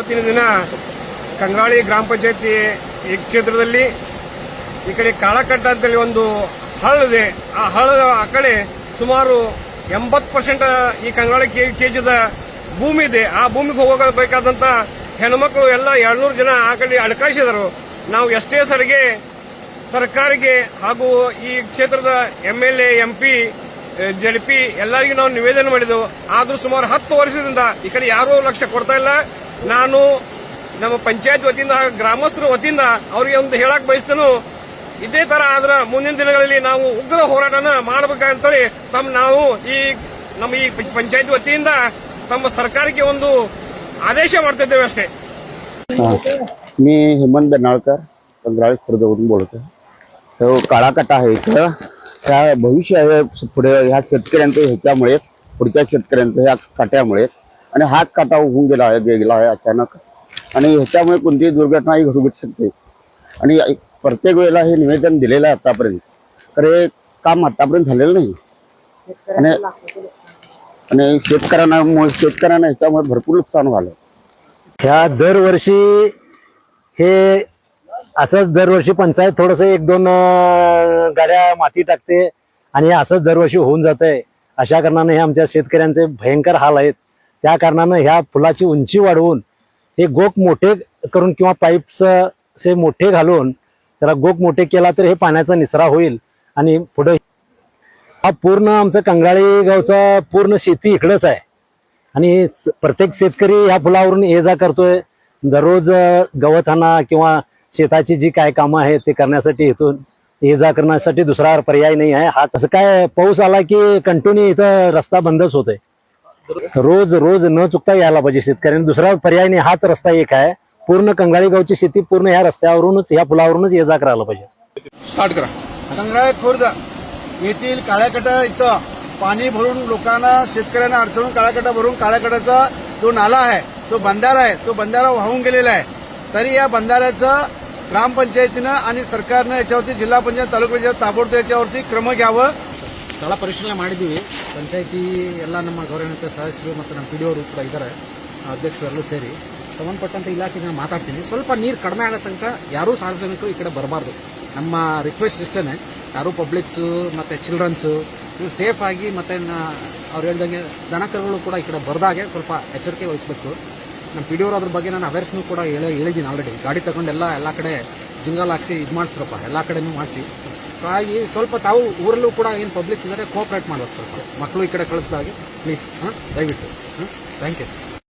ಇವತ್ತಿನ ದಿನ ಕಂಗ್ರಾಳಿ ಗ್ರಾಮ ಪಂಚಾಯತಿ ಈ ಕ್ಷೇತ್ರದಲ್ಲಿ ಈ ಕಡೆ ಕಾಳಕಟ್ಟ ಅಂತೇಳಿ ಒಂದು ಹಳ್ಳಿದೆ. ಆ ಹಳ್ಳದ ಆ ಕಡೆ ಸುಮಾರು 80% ಈ ಕಂಗ್ರಾಳಿ ಕೆಜಿದ ಭೂಮಿ ಇದೆ. ಆ ಭೂಮಿಗೆ ಹೋಗಬೇಕಾದಂತ ಹೆಣ್ಮಕ್ಳು ಎಲ್ಲ 200 ಜನ ಆ ಕಡೆ ಅಡಕಾಯಿಸಿದರು. ನಾವು ಎಷ್ಟೇ ಸರ್ಕಾರಿಗೆ ಹಾಗೂ ಈ ಕ್ಷೇತ್ರದ MLA MP JDP ಎಲ್ಲರಿಗೂ ನಾವು ನಿವೇದನೆ ಮಾಡಿದೆವು. ಆದ್ರೂ ಸುಮಾರು 10 ವರ್ಷದಿಂದ ಈ ಕಡೆ ಯಾರೂ ಲಕ್ಷ್ಯ ಕೊಡ್ತಾ ಇಲ್ಲ. ನಾನು ನಮ್ಮ ಪಂಚಾಯತ್ ವತಿಯಿಂದ ಗ್ರಾಮಸ್ಥರ ವತಿಯಿಂದ ಅವರಿಗೆ ಒಂದು ಹೇಳಕ್ ಬಯಸ್ತೇನೆ, ಇದೇ ತರ ಆದ್ರ ಮುಂದಿನ ದಿನಗಳಲ್ಲಿ ನಾವು ಉಗ್ರ ಹೋರಾಟನ ಮಾಡಬೇಕಂತೇಳಿ ನಾವು ನಮ್ಮ ಈ ಪಂಚಾಯತ್ ವತಿಯಿಂದ ತಮ್ಮ ಸರ್ಕಾರಕ್ಕೆ ಒಂದು आदेश ಮಾಡ್ತಿದ್ದೇವೆ अष्टे। मी हेमंत बेनाळकर कंग्राळी खुर्दवरून बोलतो। तो काळाकटा आहे इथं त्या भविष्य आहे पुढे ह्या शेतकऱ्यांचं ह्याच्यामुळे पुढच्या शेतकऱ्यांचं ह्या काट्यामुळे आणि हाच काटा होऊन गेला आहे अचानक आणि ह्याच्यामुळे कोणतीही दुर्घटनाही घडू शकते आणि प्रत्येक वेळेला हे निवेदन दिलेलं आहे आतापर्यंत, तर हे काम आतापर्यंत झालेलं नाही आणि शेतकऱ्यांना ह्याच्यामुळे भरपूर नुकसान झालं। ह्या दरवर्षी हे असंच दरवर्षी पंचायत थोडस 1-2 गाड्या माती टाकते आणि असंच दरवर्षी होऊन जातंय। अशा कारणाने हे आमच्या शेतकऱ्यांचे भयंकर हाल आहेत। त्या कारणाने ह्या पुलाची उंची वाढवून हे गोक मोठे करून किंवा पाईप्स से मोठे घालून त्याला गोक मोठे केला तर हे पाण्याचा निचरा होईल आणि पुढे हा पूर्ण आमचं कंग्राळी गावचा पूर्ण शेती इकडेच आहे आणि प्रत्येक शेतकरी ह्या पुलावरून ये जा करतोय। दररोज गवतहाना किंवा शेताची जी काय कामं आहेत ते करण्यासाठी इथून ये जा करण्यासाठी दुसरा पर्याय नाही आहे। हा असं काय पाऊस आला की कंटिन्यू इथं रस्ता बंदच होतोय। रोज न चुकता यायला पाहिजे शेतकऱ्यांनी, दुसरा पर्याय नाही, हाच रस्ता एक आहे। पूर्ण कंग्राळी गावची शेती पूर्ण ह्या रस्त्यावरूनच ह्या पुलावरूनच ये जा करायला पाहिजे। स्टार्ट करा। कंग्राळी खुर्द येथील काळ्याकटा इथं पाणी भरून लोकांना शेतकऱ्यांना अडचणून काळ्याकटा भरून काळ्याकटाचा जो नाला आहे तो बंधारा वाहून गेलेला आहे। तरी या बंधाऱ्याचं ग्रामपंचायतीनं आणि सरकारनं याच्यावरती जिल्हा पंचायत तालुका पंचायत ताबडतोब याच्यावरती क्रम घ्यावं। ಸ್ಥಳ ಪರಿಶೀಲನೆ ಮಾಡಿದ್ದೀವಿ। ಪಂಚಾಯಿತಿ ಎಲ್ಲ ನಮ್ಮ ಗೌರವಾನ್ವಿತ ಸದಸ್ಯರು ಮತ್ತು ನಮ್ಮ PDO ಕೂಡ ಇದ್ದಾರೆ, ಅಧ್ಯಕ್ಷರೆಲ್ಲೂ ಸೇರಿ ಸಂಬಂಧಪಟ್ಟಂತ ಇಲಾಖೆಗೆ ನಾನು ಮಾತಾಡ್ತೀನಿ। ಸ್ವಲ್ಪ ನೀರು ಕಡಿಮೆ ಆಗೋ ತನಕ ಯಾರೂ ಸಾರ್ವಜನಿಕರು ಈ ಕಡೆ ಬರಬಾರ್ದು। ನಮ್ಮ ರಿಕ್ವೆಸ್ಟ್ ಇಷ್ಟೇ, ಯಾರು ಪಬ್ಲಿಕ್ಸು ಮತ್ತು ಚಿಲ್ಡ್ರನ್ಸು ಇವು ಸೇಫ್ ಆಗಿ ಮತ್ತು ಅವ್ರು ಹೇಳ್ದಂಗೆ ದನಕರುಗಳು ಕೂಡ ಈ ಕಡೆ ಬರದಾಗೆ ಸ್ವಲ್ಪ ಎಚ್ಚರಿಕೆ ವಹಿಸಬೇಕು। ನಮ್ಮ PDO ಅದ್ರ ಬಗ್ಗೆ ನಾನು ಅವೇರ್ಸ್ನೂ ಕೂಡ ಹೇಳಿದ್ದೀನಿ ಆಲ್ರೆಡಿ। ಗಾಡಿ ತಗೊಂಡು ಎಲ್ಲ ಕಡೆ ಜಿಂಗಲ್ ಹಾಕ್ಸಿ ಇದು ಮಾಡಿಸ್ರಪ್ಪ, ಎಲ್ಲ ಕಡೆನೂ ಮಾಡಿಸಿ। ಸೊ ಹಾಗೆ ಸ್ವಲ್ಪ ತಾವು ಊರಲ್ಲೂ ಕೂಡ ಏನು ಪಬ್ಲಿಕ್ಸ್ ಇದ್ದಾರೆ ಕೋಆಪ್ರೇಟ್ ಮಾಡೋದು, ಸ್ವಲ್ಪ ಮಕ್ಕಳು ಈ ಕಡೆ ಕಳಿಸ್ದಾಗೆ ಪ್ಲೀಸ್, ದಯವಿಟ್ಟು ಥ್ಯಾಂಕ್ ಯು।